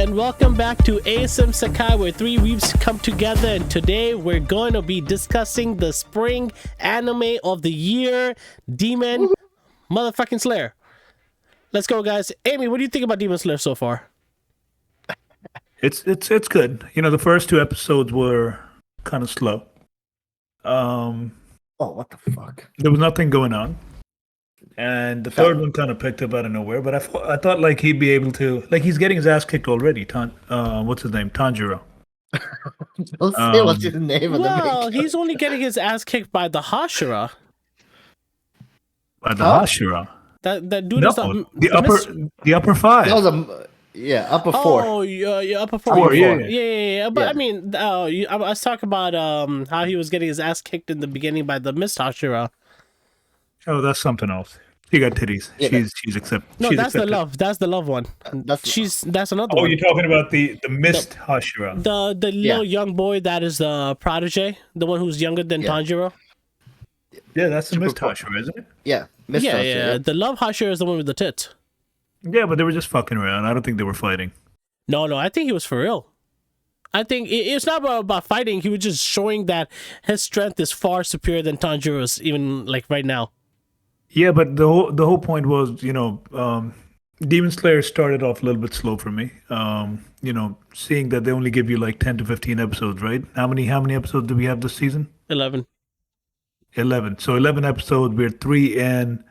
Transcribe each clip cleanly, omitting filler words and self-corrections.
and welcome back to ASM Sekai, where three weebs come together, and today we're going to be discussing the spring anime of the year, Demon motherfucking Slayer. Let's go, guys. Amy, what do you think about Demon Slayer so far? It's good. You know, the first two episodes were kind of slow. Oh, what the fuck? There was nothing going on. And the third one kind of picked up out of nowhere, but I thought like he'd be able to, like, he's getting his ass kicked already. What's his name? Tanjiro. Don't say what's his name. Well, he's only getting his ass kicked by the Hashira. By the Hashira. That dude No, is the upper five. That was upper four. Oh, yeah, upper four. Four, yeah. Yeah. But Yeah. I mean, I was talking about how he was getting his ass kicked in the beginning by the Mist Hashira. Oh, that's something else. She got titties. Yeah, she's accepted. No, she's that's accepted. the love. That's the love one. That's another Oh, one. you're talking about the mist Hashira. The little young boy that is the protege, the one who's younger than Tanjiro. Yeah, that's the Super mist cool. Hashira, isn't it? Yeah, Yeah. The love Hashira is the one with the tits. Yeah, but they were just fucking around. I don't think they were fighting. No, I think he was for real. I think it's not about fighting. He was just showing that his strength is far superior than Tanjiro's, even like right now. Yeah, but the whole point was, you know, Demon Slayer started off a little bit slow for me. You know, seeing that they only give you like 10 to 15 episodes, right? How many episodes do we have this season? 11. 11. So 11 episodes, we're 3 in.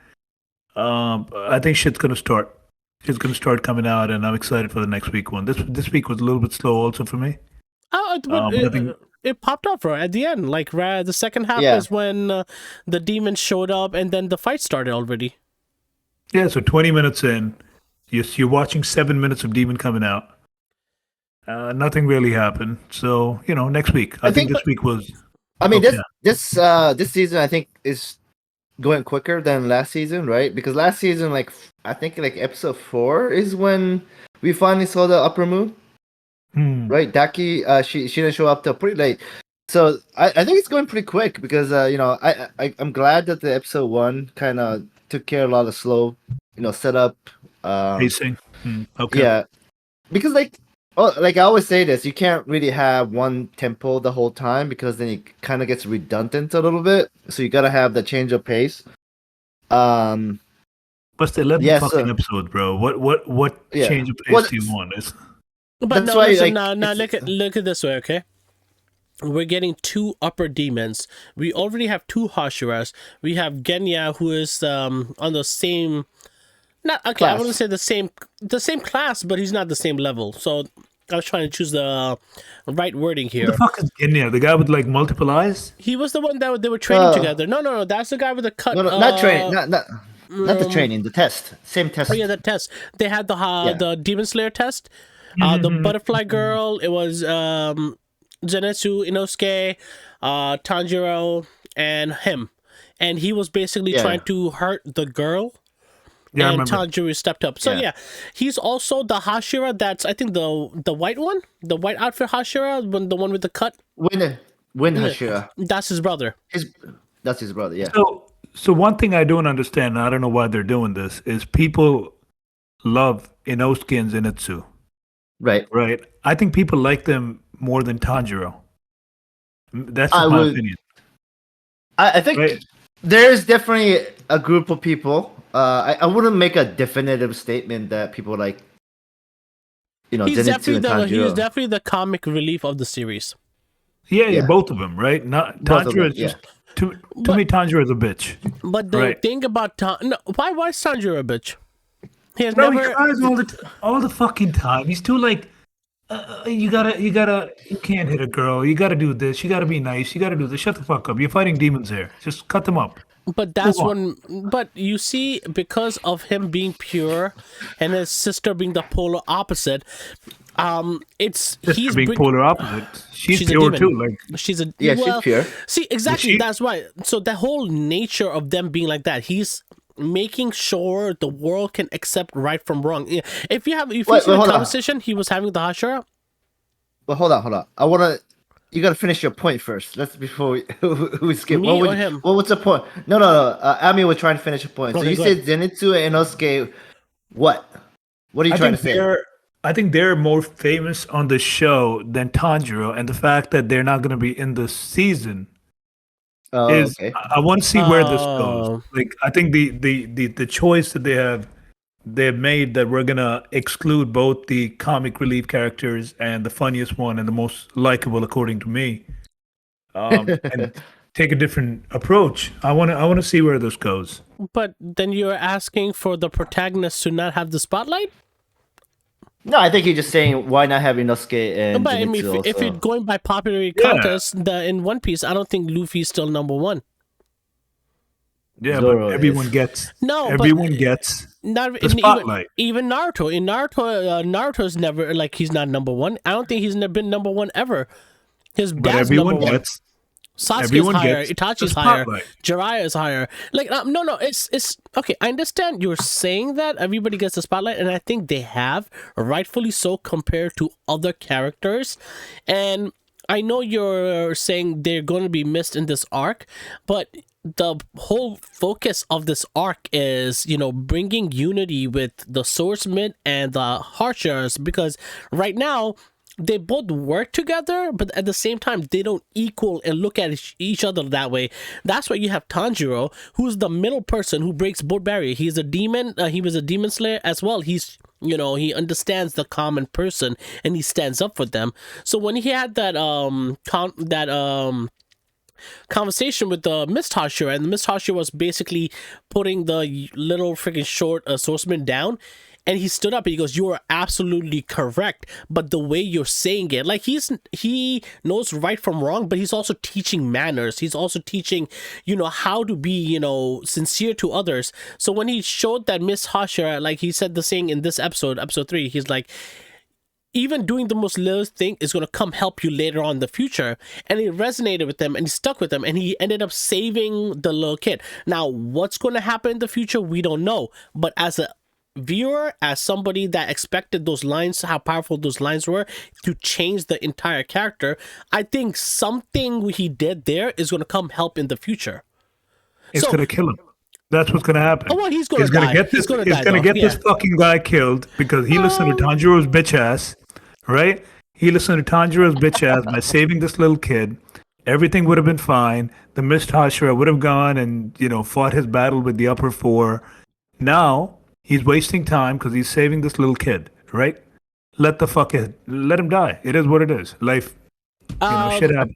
I think shit's gonna start. Shit's gonna start coming out, and I'm excited for the next week one. This week was a little bit slow also for me. It popped up right at the end. Like right, the second half is when the demons showed up, and then the fight started already. Yeah, so 20 minutes in, you're watching 7 minutes of Demon coming out. Nothing really happened. So, you know, next week. I think this week was... I mean, this season, I think, is going quicker than last season, right? Because last season, I think episode 4 is when we finally saw the upper moon. Right, Daki, she didn't show up till pretty late, so I think it's going pretty quick because you know I'm glad that the episode 1 kind of took care of a lot of slow, you know, setup, pacing. Okay. Yeah, because like I always say this, you can't really have one tempo the whole time because then it kind of gets redundant a little bit. So you gotta have the change of pace. What's the 11th fucking episode, bro? What change of pace do you want? But no, listen, now look at this way, okay? We're getting 2 upper demons. We already have 2 Hashiras. We have Genya, who is on the same, class. I wouldn't say the same class, but he's not the same level. So I was trying to choose the right wording here. Who the fuck is Genya? The guy with like multiple eyes? He was the one that they were training together. No, that's the guy with the cut. No, not training, not the training, the test, same test. Oh yeah, the test. They had the Demon Slayer test. The butterfly girl, it was Zenitsu, Inosuke, Tanjiro, and him. And he was basically trying to hurt the girl. Yeah, and Tanjiro stepped up. So yeah, he's also the Hashira that's, I think, the white one? The white outfit Hashira, the one with the cut? Win Hashira. That's his brother. That's his brother, yeah. So one thing I don't understand, and I don't know why they're doing this, is people love Inosuke and Zenitsu. Right. I think people like them more than Tanjiro. That's just my opinion. I think there's definitely a group of people. I wouldn't make a definitive statement that people like, you know, Zenitsu and Tanjiro. He's definitely the comic relief of the series. Yeah, both of them, right? Not Tanjiro is just to me. Tanjiro is a bitch. But the thing about why is Tanjiro a bitch? He has He cries all the fucking time. He's too like, you can't hit a girl. You gotta do this. You gotta be nice. You gotta do this. Shut the fuck up. You're fighting demons here. Just cut them up. But that's but you see, because of him being pure and his sister being the polar opposite, he's being polar opposite. She's pure too. Like she's she's pure. See, exactly. That's why. So the whole nature of them being like that, he's making sure the world can accept right from wrong. If you see the conversation he was having with the Hashira. Well, hold on. You gotta finish your point first. That's before we skip. Me or him? What's the point? No. Ami was trying to finish a point. So you said Zenitsu and Inosuke. What? What are you trying to say? I think they're more famous on the show than Tanjiro, and the fact that they're not going to be in the season Oh, is okay. I want to see where this goes. Oh, Like I think the choice that they've made that we're gonna exclude both the comic relief characters and the funniest one and the most likable according to me, and take a different approach. I want to see where this goes. but then you're asking for the protagonist to not have the spotlight? No, I think you're just saying why not have Inosuke and But I mean, Zenitsu if you're also. going by popularity Yeah. contest, in One Piece, I don't think Luffy's still number one. Yeah, Zoro but everyone is. gets No, everyone gets not the even spotlight. even Naruto. In Naruto, Naruto's never like he's not number one. I don't think he's never been number one ever. His But dad's number everyone one. gets Sasuke's everyone higher, gets Itachi's the higher, spotlight. Jiraiya's higher. Like no, it's okay. I understand you're saying that everybody gets the spotlight, and I think they have, rightfully so, compared to other characters. And I know you're saying they're going to be missed in this arc, but the whole focus of this arc is, bringing unity with the swordsmen and the archers, because right now they both work together, but at the same time they don't equal and look at each other that way. That's why you have Tanjiro, who's the middle person who breaks both barriers. He's a demon. He was a demon slayer as well. He's he understands the common person and he stands up for them. So when he had that conversation with the Mist Hashira, and the Mist Hashira was basically putting the little freaking short swordsman down, and he stood up and he goes, "You are absolutely correct, but the way you're saying it, like he knows right from wrong, but he's also teaching manners. He's also teaching, how to be, sincere to others." So when he showed that Miss Hashira, like he said the saying in this episode 3, he's like, even doing the most littlest thing is going to come help you later on in the future. And it resonated with him and he stuck with him and he ended up saving the little kid. Now, what's going to happen in the future, we don't know. But as a viewer, as somebody that expected those lines, how powerful those lines were to change the entire character, I think something he did there is going to come help in the future. It's gonna kill him. That's what's gonna happen. Oh, well, he's gonna die. Get this. He's gonna get this fucking guy killed because he listened to Tanjiro's bitch ass, right? He listened to Tanjiro's bitch ass by saving this little kid. Everything would have been fine. The Mist Hashira would have gone and fought his battle with the upper four. Now he's wasting time because he's saving this little kid, right? Let him die. It is what it is. Life, shit happens.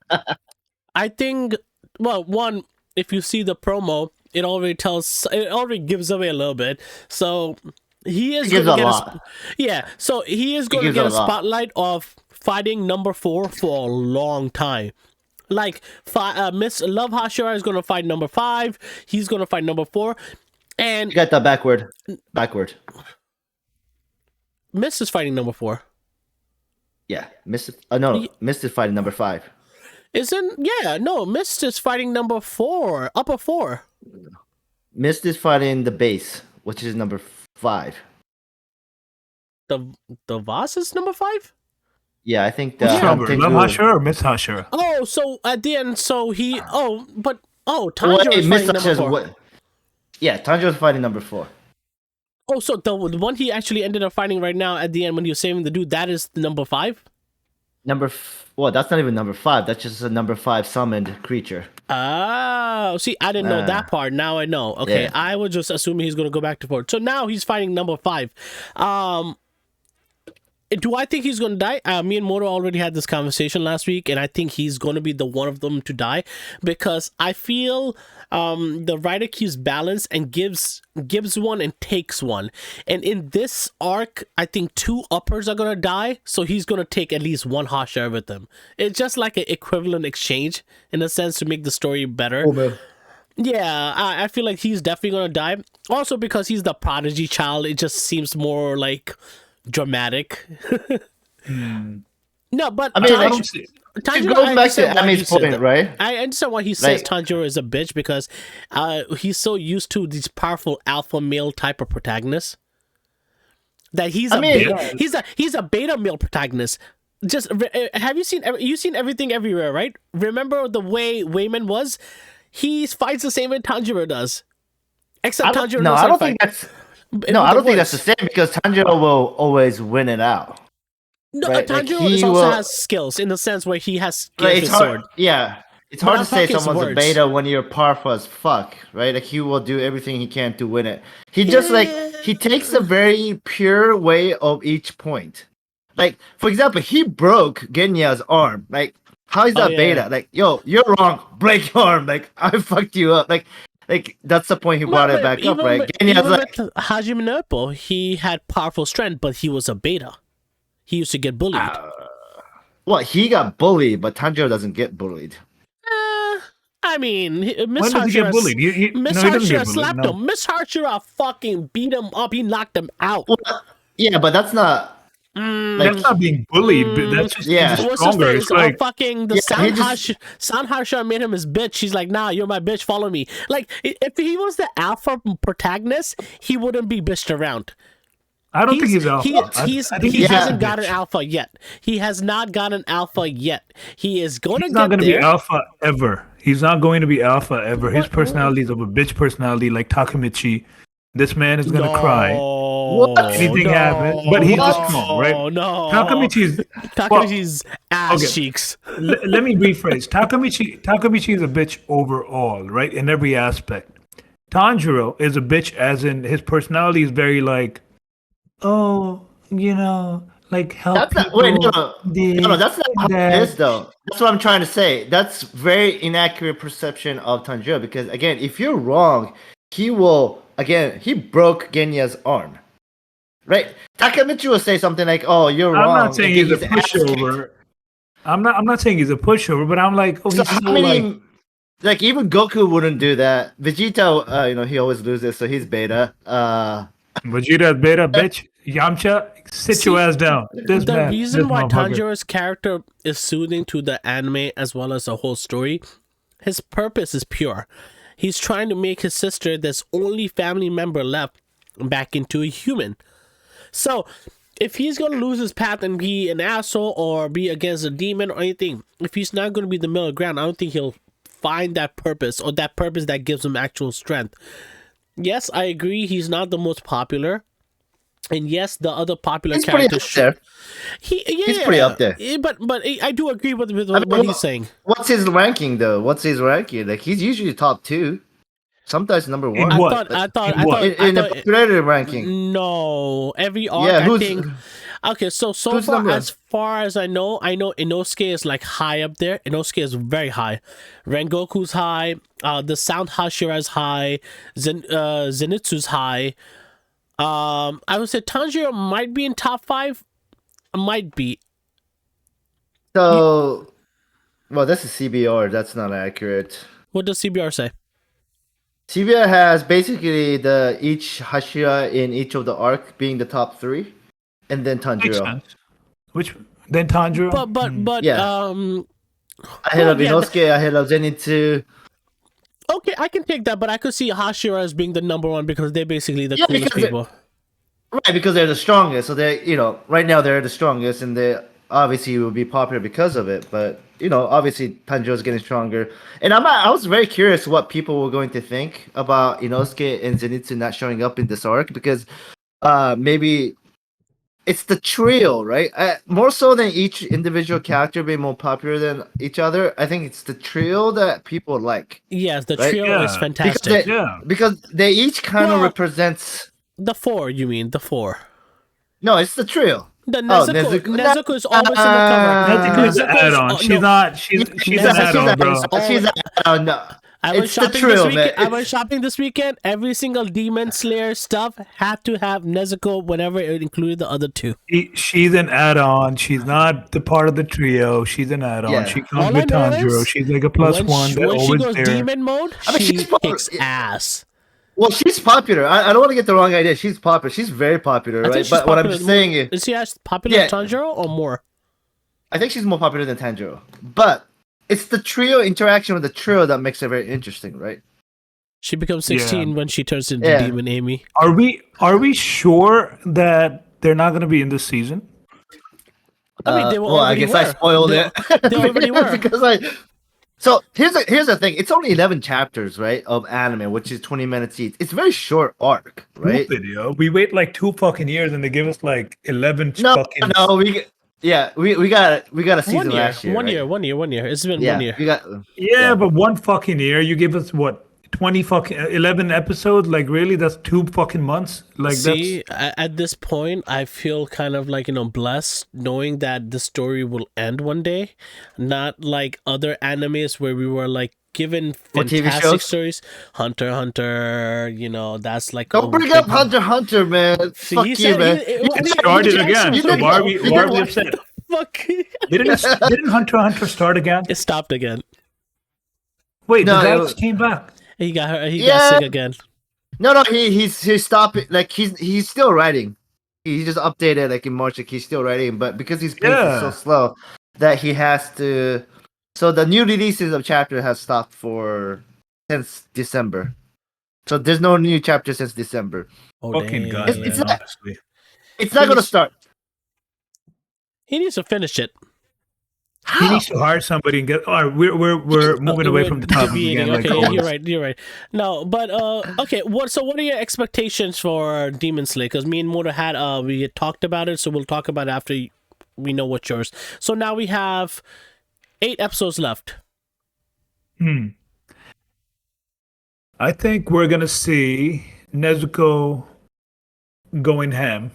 I think, well, one, if you see the promo, it already gives away a little bit. So he is going to get so he is going to get a spotlight of fighting number 4 for a long time. Like Miss Love Hashira is going to fight number 5. He's going to fight number 4. And you got that backward. Miss is fighting number 4. Yeah, Mist. Mist is fighting number 5. Mist is fighting number 4, upper 4. Mist is fighting the base, which is number 5. The Voss is number 5? Yeah, I think Love Hashira or Miss Hashira? Oh, so at the end, Tanjiro is fighting number 4. Yeah, Tanjiro is fighting number 4. Oh, so the one he actually ended up fighting right now at the end when he was saving the dude, that is number 5? Well, that's not even number 5. That's just a number 5 summoned creature. Oh, see, I didn't know that part. Now I know. Okay, Yeah. I was just assuming he's going to go back to 4. So now he's fighting number 5. Do I think he's going to die? Me and Moto already had this conversation last week, and I think he's going to be the one of them to die because I feel the writer keeps balance and gives one and takes one. And in this arc, I think 2 uppers are going to die, so he's going to take at least 1 Hashira with him. It's just like an equivalent exchange in a sense to make the story better. Oh, man. Yeah, I feel like he's definitely going to die. Also because he's the prodigy child, it just seems more like dramatic. No, but I mean, Tanjiro, goes back to Ami's point, right? I understand why he says Tanjiro is a bitch because he's so used to these powerful alpha male type of protagonists that he's a beta male protagonist. Just have you seen Everything Everywhere, right? Remember the way Wayman was? He fights the same way Tanjiro does, except Tanjiro knows how to fight. No, I don't think that's the same because Tanjiro will always win it out. No, right? Tanjiro also has skills in the sense where he has skills it's with hard, sword. Yeah, it's But hard I'm to say talking someone's a words. beta when you're powerful as fuck, right? Like he will do everything he can to win it. He just like he takes a very pure way of each point. Like for example, he broke Genya's arm. Like how is that beta? Like yo, you're wrong. Break your arm. Like I fucked you up. Like that's the point he brought it back up, right? Even with Hajime no Ippo, he had powerful strength, but he was a beta. He used to get bullied. Well, he got bullied, but Tanjiro doesn't get bullied. I mean, Miss Hashira, Miss Hashira slapped him. Miss Hashira fucking beat him up. He knocked him out. Well, yeah, but that's not. That's not being bullied. That's just What's stronger. his face? It's like, fucking the San Hashira made him his bitch. She's like, nah, you're my bitch. Follow me. Like, if he was the alpha protagonist, he wouldn't be bitched around. I don't think he's alpha. He hasn't got an alpha yet. He has not got an alpha yet. He is going to get there. He's not going to be alpha ever. He's not going to be alpha ever. His personality is of a bitch personality like Takemichi. This man is going to cry. Anything happens. But he's strong, right? No. Takemichi's ass cheeks. Let me rephrase. Takemichi is a bitch overall, right? In every aspect. Tanjiro is a bitch as in his personality is very like, oh, like help that's people. No, that's not how it is, though. That's what I'm trying to say. That's very inaccurate perception of Tanjiro because, again, if you're wrong, he will, again, he broke Genya's arm, right? Takemichi will say something like, oh, you're wrong. I'm not saying he's a pushover. I'm not saying he's a pushover, but I'm like, oh, so he's so like even Goku wouldn't do that. Vegeta, he always loses, so he's beta. Vegeta's beta, bitch. Yamcha, sit your ass down. The reason why Tanjiro's character is soothing to the anime as well as the whole story, his purpose is pure. He's trying to make his sister, this only family member left, back into a human. So, if he's going to lose his path and be an asshole or be against a demon or anything, if he's not going to be the middle ground, I don't think he'll find that purpose or that purpose that gives him actual strength. Yes, I agree. He's not the most popular. And yes, the other popular characters. He's pretty up there. But I do agree with what he's saying. What's his ranking though? What's his ranking? Like he's usually top 2, sometimes number 1. I thought in the popularity ranking. No, every arc. I think. Okay, so far as far as I know Inosuke is like high up there. Inosuke is very high. Rengoku's high. The Sound Hashira is high. Zenitsu's high. I would say Tanjiro might be in top 5. Might be. So, well, that's a CBR. That's not accurate. What does CBR say? CBR has basically each Hashira in each of the arc being the top 3, and then Tanjiro. Then Tanjiro? But yeah. Ahead of Inosuke, ahead of Zenitsu. Okay, I can take that, but I could see Hashira as being the number 1 because they're basically the coolest people. Right, because they're the strongest. So they, right now they're the strongest, and they obviously will be popular because of it. But obviously Tanjiro's getting stronger, and I was very curious what people were going to think about Inosuke and Zenitsu not showing up in this arc because maybe it's the trio, right? More so than each individual character being more popular than each other. I think it's the trio that people like. Yes, the trio is fantastic. Because they each kind of represents the 4. You mean the 4? No, it's the trio. The Nezuko is always in the cover. Nezuko is an add-on. She's not. She's an add-on, bro. She's an add-on. No. I went shopping this weekend. Every single Demon Slayer stuff had to have Nezuko whenever it included the other 2. She's an add-on. She's not the part of the trio. She's an add-on. Yeah. She comes with Tanjiro. She's like a plus one. When she goes demon mode, she kicks ass. Well, she's popular. I don't want to get the wrong idea. She's popular. She's very popular, right? But what I'm just saying is she as popular as Tanjiro or more? I think she's more popular than Tanjiro. But it's the trio interaction with the trio that makes it very interesting, right? She becomes 16 when she turns into Demon Amy. Are we sure that they're not going to be in this season? I mean, they were I guess I spoiled it. They already were. Because So here's the thing. It's only 11 chapters, right, of anime, which is 20 minutes each. It's a very short arc, right? Stupid, yo. We wait like 2 fucking years and they give us like 11 No, fucking. no, we got a season 1 year, last year. 1 right? year, 1 year, 1 year. It's been Yeah, 1 year. we got. Yeah, Yeah. but 1 fucking year. You give us what? 20 fucking 11 episodes? Like really? That's 2 fucking months? Like See, that's at this point, I feel kind of like, blessed knowing that the story will end one day. Not like other animes where we were like given Or TV fantastic shows? stories. Hunter, x Hunter, that's like. Don't bring up Hunter x Hunter, man. See, Fuck he you, said man. it started again. you So did- why are you we did- upset? Fuck. Didn't Hunter x Hunter start again? It stopped again. Wait, No, the guy it was- just came back. He got Yeah. sick again. No, he stopped it. Like he's still writing. He just updated like in March. Like he's still writing, but because his pace is so Yeah. slow, that he has to. So the new releases of chapter has stopped since December. So there's no new chapter since December. Oh, Fucking guy, damn. It's man, not- honestly. It's not gonna start. He needs to finish it. He needs to hire somebody and get. All right, we're moving away from the topic deviating. again. Like Okay, always. you're right. No, but okay. What are your expectations for Demon Slayer? Because me and Moto had we had talked about it, so we'll talk about it after we know what's yours. So now we have 8 episodes left. I think we're gonna see Nezuko going ham.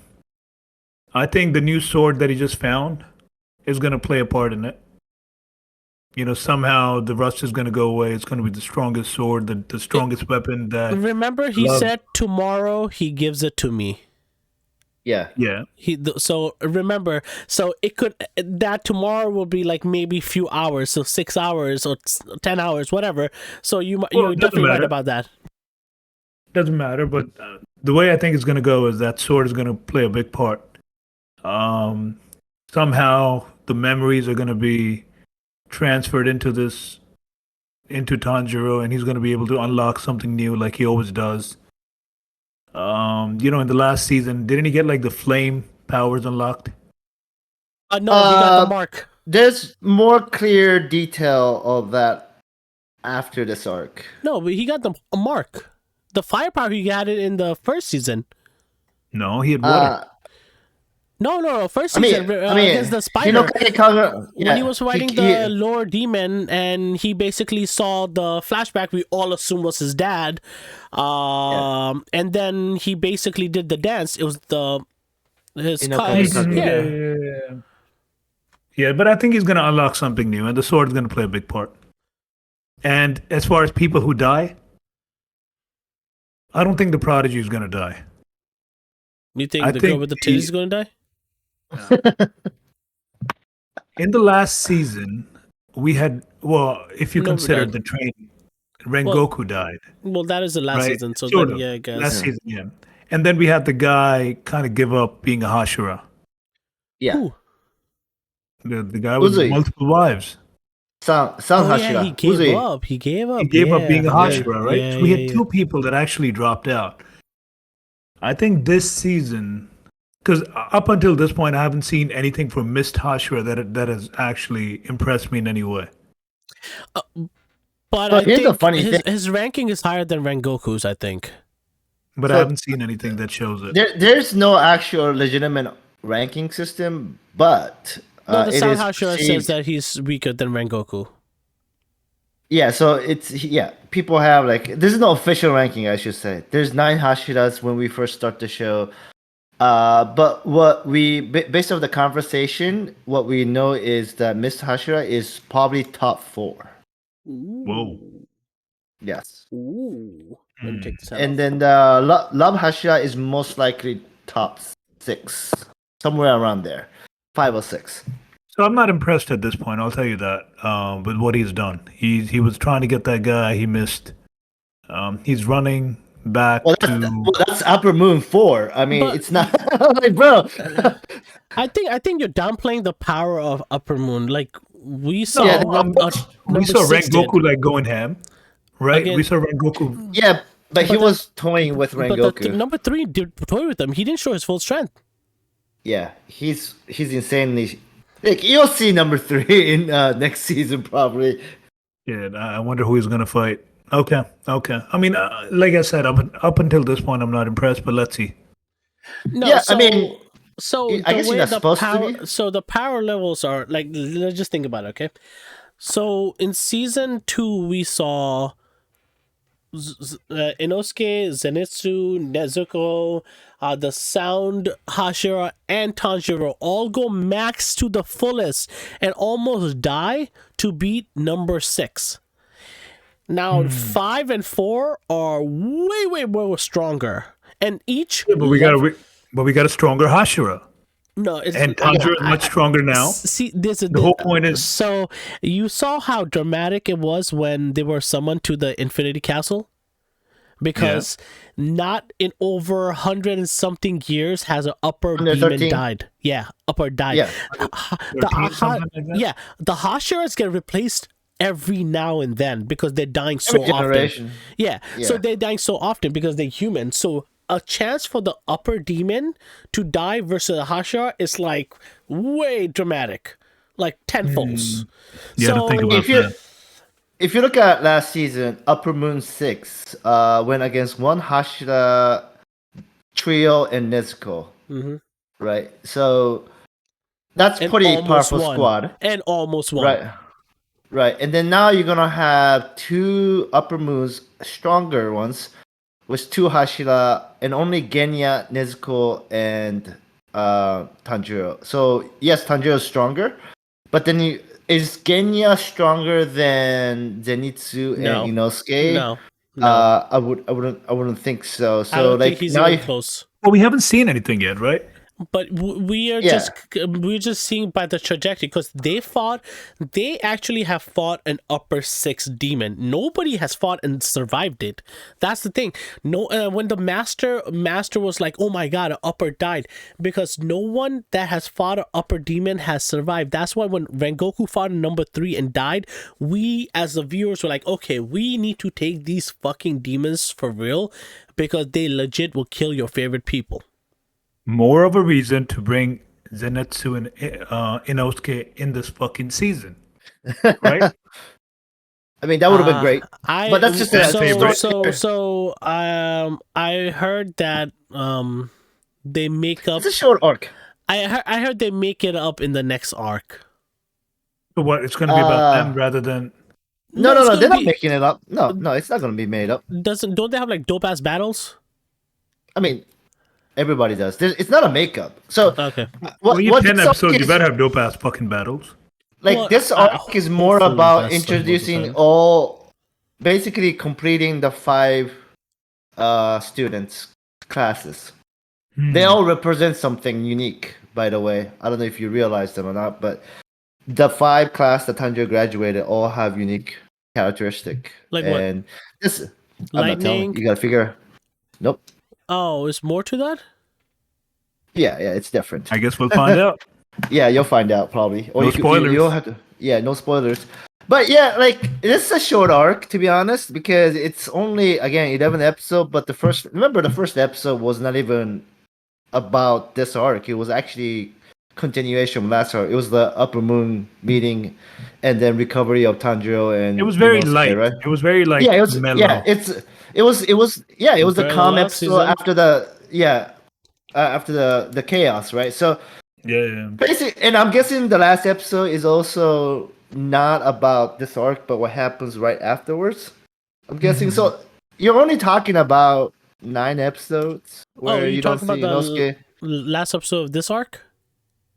I think the new sword that he just found is gonna play a part in it. Somehow the rust is gonna go away. It's gonna be the strongest sword, the strongest weapon that. Remember, he love- said tomorrow he gives it to me. Yeah. Yeah. So remember, so it could that tomorrow will be like maybe a few hours, so 6 hours or 10 hours, whatever. So you're it doesn't definitely right matter. about that. Doesn't matter, but the way I think it's gonna go is that sword is gonna play a big part. Somehow the memories are gonna be transferred into Tanjiro, and he's gonna be able to unlock something new like he always does. In the last season, didn't he get like the flame powers unlocked? No, he got the mark. There's more clear detail of that after this arc. No, but he got a mark. The firepower he got it in the first season. No, he had water. No. First I mean, season against the spider. When he was fighting the lower demon, and he basically saw the flashback we all assumed was his dad, and then he basically did the dance. It was his cousin. Yeah. Yeah, but I think he's gonna unlock something new, and the sword is gonna play a big part. And as far as people who die, I don't think the prodigy is gonna die. You think the girl with the titties is gonna die? In the last season, we had if you consider the train, Rengoku died. Well, that is the last Right? season, so Sort then, of. yeah, I guess. Last season, yeah. And then we had the guy kind of give up being a Hashira. Yeah. Ooh. The guy with Uzui. multiple wives. San Oh, Hashira. yeah, he gave Uzui. up. He gave up. He gave up being a Hashira, right? Yeah, so we had yeah, two people that actually dropped out. I think this season, because up until this point, I haven't seen anything from Mist Hashira that has actually impressed me in any way. But But I here's the think funny thing. his ranking is higher than Rengoku's, I think. But I So- haven't seen anything that shows it. There's no actual legitimate ranking system, but No, the it San is Hashira perceived- says that he's weaker than Rengoku. Yeah, so people have like this is no official ranking, I should say. There's 9 Hashiras when we first start the show. But what based off the conversation, what we know is that Miss Hashira is probably top 4. Whoa. Yes. Ooh. Let me take this out. And then the Love Hashira is most likely top 6. Somewhere around there. 5 or 6. So I'm not impressed at this point. I'll tell you that. With what he's done, he was trying to get that guy. He missed. He's running back That's Upper Moon 4. I mean, But- it's not like, bro. I think you're downplaying the power of Upper Moon. Like we saw, Yeah, we number saw 6 did. Rengoku like going ham, right? Again- We saw Rengoku. Yeah, but he But was toying with But Rengoku. number 3 did toy with him. He didn't show his full strength. Yeah, he's insanely. Like you'll see number 3 in next season probably. Shit, I wonder who he's gonna fight. Okay, okay. I mean, like I said, up until this point, I'm not impressed, but let's see. No, Yeah, I mean, so I the guess you're way not the supposed to power, be. so the power levels are like, let's just think about it, okay? So in season 2, we saw Inosuke, Zenitsu, Nezuko, the Sound, Hashira, and Tanjiro all go max to the fullest and almost die to beat number 6. Now, 5 and 4 are way, way more stronger. And each Yeah, but we got a stronger Hashira, no, it's and Tanjiro is much stronger now. see this is The whole point is, so you saw how dramatic it was when they were summoned to the Infinity Castle, because not in over 100 and something years has an upper Under demon 13. died. Yeah, upper died. Yeah. something like that. Yeah, the Hashiras get replaced every now and then because they're dying so Every often. generation. Yeah, so Yeah. they're dying so often because they're human. So a chance for the upper demon to die versus a Hashira is like way dramatic, like tenfolds. You got to think about If you that. if you look at last season, Upper Moon 6 went against one Hashira trio and Nezuko, Mhm. right? So that's And pretty almost powerful won. squad, And almost won. right? Right, and then now you're gonna have two Upper Moons, stronger ones, with two Hashira and only Genya, Nezuko, and Tanjiro. So yes, Tanjiro is stronger, but then is Genya stronger than Zenitsu No. and Inosuke? No. I wouldn't think so. I So don't think like he's now, even close. Well, we haven't seen anything yet, right? But we're Yeah. just seeing by the trajectory, because they actually have fought an upper 6 demon. Nobody has fought and survived it. That's the thing. No, when the master was like, oh my god, an upper died, because no one that has fought an upper demon has survived. That's why when Rengoku fought in number 3 and died, we as the viewers were like, okay, we need to take these fucking demons for real, because they legit will kill your favorite people. More of a reason to bring Zenitsu and Inosuke in this fucking season, right? I mean that would have been great. But that's just a favorite. I heard that they make up. It's a short arc. I heard they make it up in the next arc. So what? It's going to be about them rather than. No, it's gonna they're not be- making it up. No, it's not gonna be made up. Don't they have like dope ass battles? I mean, everybody does. It's not a makeup. So Okay. Well, you 10 this arc episodes, you is- better have dope ass fucking battles. Like Well, this arc is more hopefully about that's like what introducing they're all, basically completing the 5 students classes. They all represent something unique, by the way. I don't know if you realize them or not, but the 5 class that Tanjiro graduated all have unique characteristic. Like what? And this, I'm not telling Lightning. you. You gotta figure. Nope. Oh, is more to that? Yeah, it's different. I guess we'll find out. Yeah, you'll find out probably. Or No you could- spoilers. You'll have to. Yeah, no spoilers. But yeah, like this is a short arc to be honest, because it's only again 11 episode. But the first episode was not even about this arc. It was actually continuation of last arc. It was the Upper Moon meeting, and then recovery of Tanjiro and. It was very Inosuke, light. right? It was very like Yeah, it was. mellow. Yeah, it was a Very calm relaxed episode season. after the chaos, right? So. Yeah. Basically, and I'm guessing the last episode is also not about this arc, but what happens right afterwards. I'm guessing. So you're only talking about 9 episodes where you you don't talking see about Inosuke. last episode of this arc?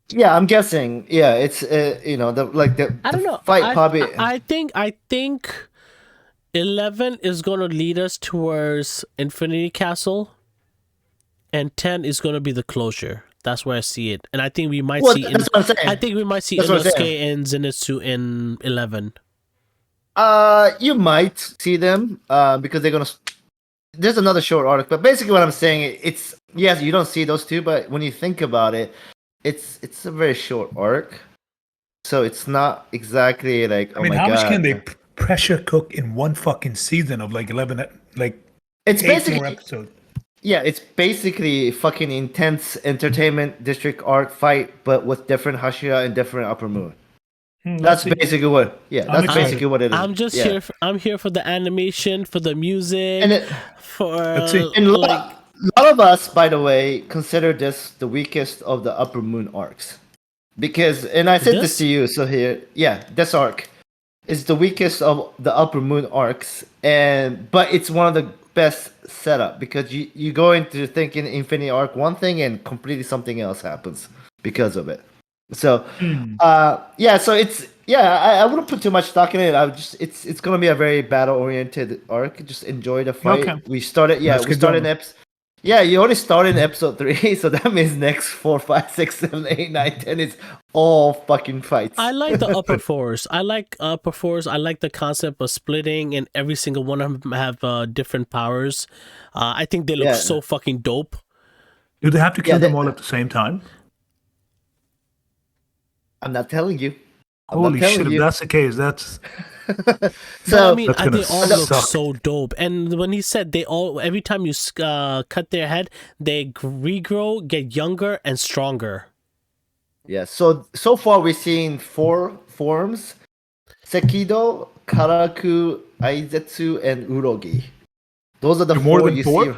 Yeah, I'm guessing. Yeah, it's I don't know. fight I, probably. I think 11 is gonna lead us towards Infinity Castle, and 10 is gonna be the closure. That's where I see it, and I think we might see. That's what I'm saying. I think we might see That's what I'm Inosuke and Zenitsu in 11. You might see them because they're gonna. There's another short arc, but basically what I'm saying, it's yes, you don't see those two, but when you think about it, it's a very short arc, so it's not exactly like. I mean, how much can they pressure cook in one fucking season of like 11, like It's 8 more basically episodes? yeah, it's basically fucking intense entertainment district arc fight, but with different Hashira and different Upper Moon. That's basically what. Yeah, I'm that's excited. basically what it is. I'm just yeah. here. I'm here for the animation, for the music, And it, for Let's see. and a like. lot of us, by the way, consider this the weakest of the Upper Moon arcs, because, and I said this This? to you. So here, yeah, this arc is the weakest of the Upper Moon arcs, but it's one of the best setup because you go into thinking Infinity Arc one thing and completely something else happens because of it. So, yeah, so I wouldn't put too much stock in it. I would just it's gonna be a very battle oriented arc. Just enjoy the fight. Okay. We started, Let's we get started going. episode. Yeah, you only started in episode 3, so that means next 4, 5, 6, 7, 8, 9, 10 is all fucking fights. I like the upper fours. I like upper fours. I like the concept of splitting, and every single one of them have different powers. I think they look Yeah. so fucking dope. Do they have to kill Yeah, them all at the same time? I'm not telling you. Holy shit! If that's the case, that's So I mean, That's gonna they all look suck. so dope. And when he said they all, every time you cut their head, they regrow, get younger and stronger. yeah, so far we've seen 4 forms: Sekido, Karaku, Aizetsu, and Urogi. Those are the More 4 than you 4? see.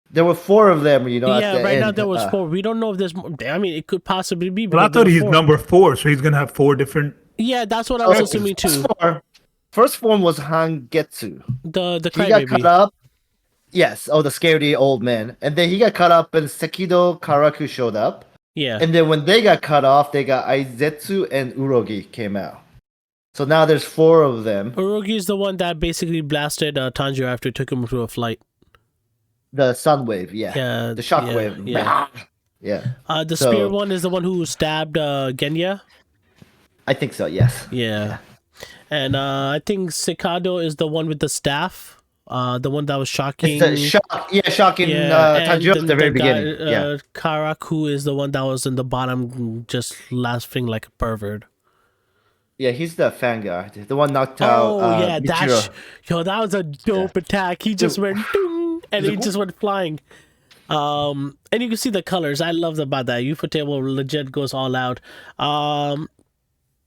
There were 4 of them, at Yeah, the right end. now there was 4. We don't know if there's more. I mean, it could possibly be. Well, I because there thought were he's 4. number 4, so he's gonna have 4 different. Yeah, that's what I was So, assuming too. First form was Hangetsu. The He got crybaby. cut up. Yes, the scaredy old man. And then he got cut up and Sekido, Karaku showed up. Yeah. And then when they got cut off, they got Aizetsu and Urogi came out. So now there's 4 of them. Urogi is the one that basically blasted Tanjiro after it took him to a flight. The sun wave, yeah. Yeah, The shock wave. yeah. Yeah. The So- spear one is the one who stabbed Genya. I think so, yes. Yeah. And I think Sekado is the one with the staff. The one that was shocking. It's the shocking and Tanjiro then at the very guy, beginning. Yeah. Karaku is the one that was in the bottom, just laughing like a pervert. Yeah, he's the fan guy. The one knocked out Oh yeah, Michiro. that was a dope attack. He just went ding, and he just went flying. And you can see the colors. I loved about that. Ufotable legit goes all out.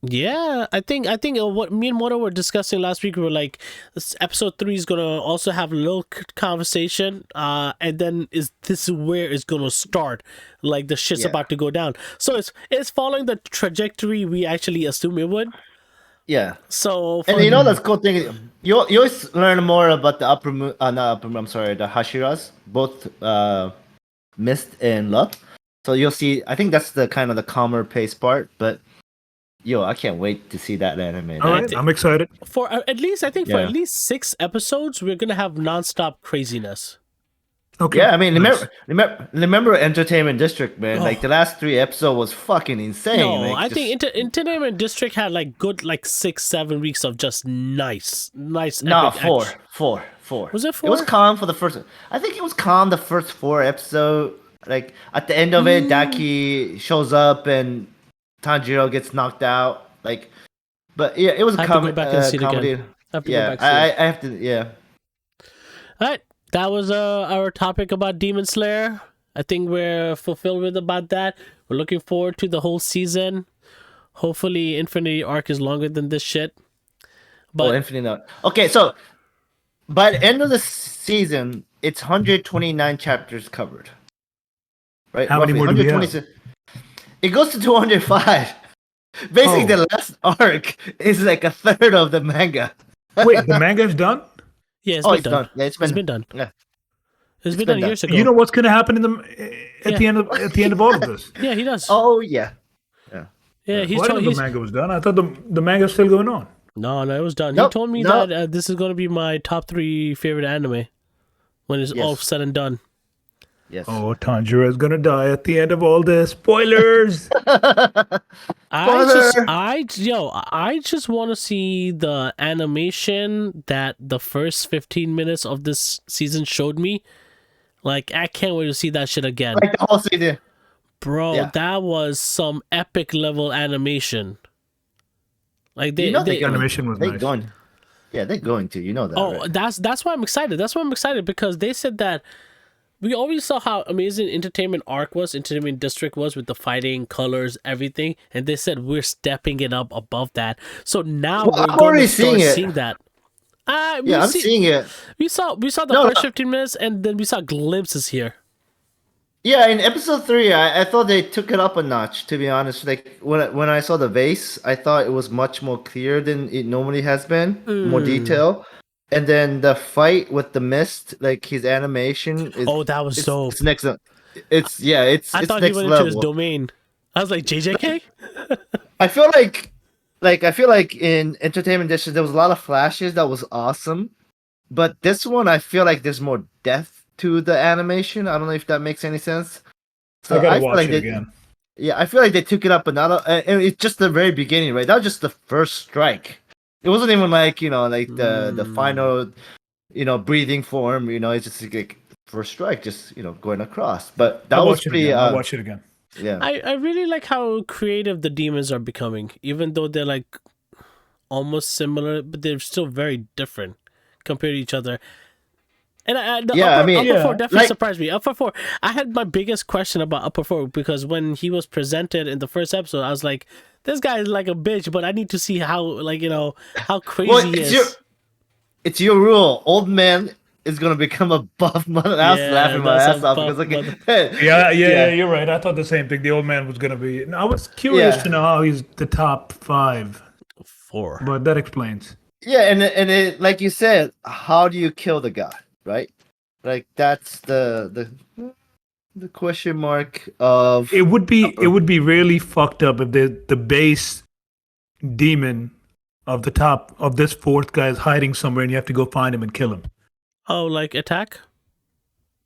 Yeah, I think what me and Moto were discussing last week, we were like, this episode 3 is gonna also have a little conversation, and then this is where it's gonna start, like the shit's about to go down. So it's following the trajectory we actually assume it would. Yeah. So And you know that's cool thing. You always learn more about the upper moon. Not upper moon. I'm sorry, the Hashiras, both Mist and Love. So you'll see. I think that's the kind of the calmer pace part. But I can't wait to see that anime. All right, I'm excited. for at least I think for Yeah. at least 6 episodes, we're gonna have nonstop craziness. Okay. Yeah, I mean, nice. remember Entertainment District, man. Oh. Like the last 3 episodes was fucking insane. No, Like, I just- think Entertainment District had like good 6-7 weeks of just nice. no, Epic 4. Was it It was 4? calm for the first. I think it was calm the first 4 episode. Like at the end of it, Daki shows up and Tanjiro gets knocked out. Like, but yeah, it was I a have to go back and see it comedy. again. I have to go Yeah, back and see it. I have to. Yeah, All right, that was our topic about Demon Slayer. I think we're fulfilled with about that. We're looking forward to the whole season. Hopefully, Infinity Arc is longer than this shit. But Infinite Note. Okay, so by the end of the season, it's 129 chapters covered. Right? How many more do we have? 126. It goes to 205. Basically, the last arc is like a third of the manga. Wait, the manga's done? yeah, it's Oh, been it's done. done. Yeah, It's been done. Yeah. It's been been done done. years ago. You know what's gonna happen at Yeah. the end of all of this? Yeah, he does. Oh yeah. yeah, he's Why told. didn't the manga was done? I thought the manga's still going on. No, it was done. Nope, He told me no. that this is going to be my top 3 favorite anime when it's all Yes. said and done. Yes. Oh, Tanjiro is gonna die at the end of all this. Spoilers. I just want to see the animation that the first 15 minutes of this season showed me. Like, I can't wait to see that shit again. Like the whole season. Bro, Yeah. that was some epic level animation. Like You know The animation was they're nice. going. Yeah, they're going to. You know that. Oh, right? that's why I'm excited. That's why I'm excited because they said that we always saw how amazing Entertainment Arc was, Entertainment District was, with the fighting, colors, everything, and they said we're stepping it up above that. So now Well, we're I'm going already to start seeing it. seeing that. Yeah, I'm seeing it. We saw the No, first no. 15 minutes, and then we saw glimpses here. Yeah, in episode 3, I thought they took it up a notch. To be honest, like when I saw the vase, I thought it was much more clear than it normally has been, more detail. And then the fight with the mist, like his animation is. Oh, that was dope. It's next. It's yeah. It's I it's thought he next went into his level. domain. I was like, JJK? I feel like in Entertainment District there was a lot of flashes that was awesome, but this one I feel like there's more depth to the animation. I don't know if that makes any sense. So I gotta feel watch like it again. Yeah, I feel like they took it up another. And it's just the very beginning, right? That was just the first strike. It wasn't even like like the final, breathing form. It's just like first strike, just going across. But that I'll was watch it pretty. again. I'll watch it again. Yeah. I really like how creative the demons are becoming, even though they're like almost similar, but they're still very different compared to each other. And Upper 4 definitely surprised me. Upper 4, I had my biggest question about Upper 4 because when he was presented in the first episode, I was like, this guy is like a bitch, but I need to see how, how crazy he is. It's your rule. Old man is gonna become a buff mother. I was laughing my ass off because yeah, you're right. I thought the same thing. The old man was gonna be. I was curious to know how he's the top 5. 4, but that explains. Yeah, and it, like you said, how do you kill the guy, right? Like that's the question mark of. It would be really fucked up if the base demon of the top of this 4th guy is hiding somewhere and you have to go find him and kill him. Oh, like attack?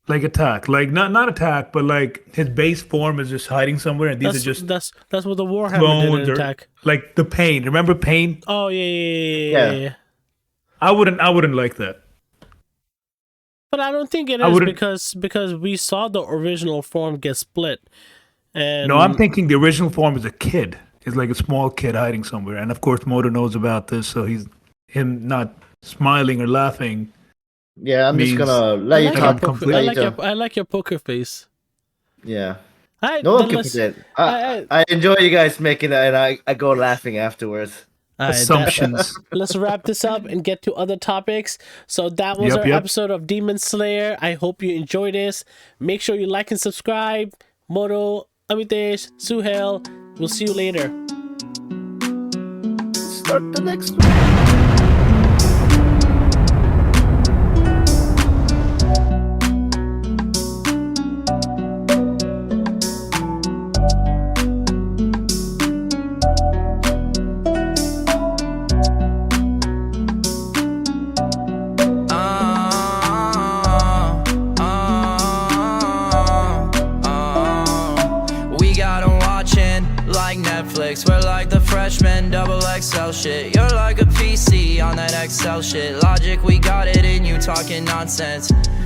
Like attack, like not attack, but like his base form is just hiding somewhere, and these are just that's what the Warhammer did in attack. Like the pain. Remember pain? Oh yeah. I wouldn't like that. But I don't think it is because we saw the original form get split. And no, I'm thinking the original form is a kid. It's like a small kid hiding somewhere, and of course Moto knows about this, so him not smiling or laughing. Yeah, I'm just gonna let you talk. I like your poker face. Yeah. No one can forget. I enjoy you guys making it, and I go laughing afterwards. Assumptions. Let's wrap this up and get to other topics. So that was our episode of Demon Slayer. I hope you enjoyed this. Make sure you like and subscribe. Moto, Amitesh, Suhail. We'll see you later. Start the next one. We're like the freshmen, double XL shit. You're like a PC on that Excel shit. Logic, we got it, and you talking nonsense.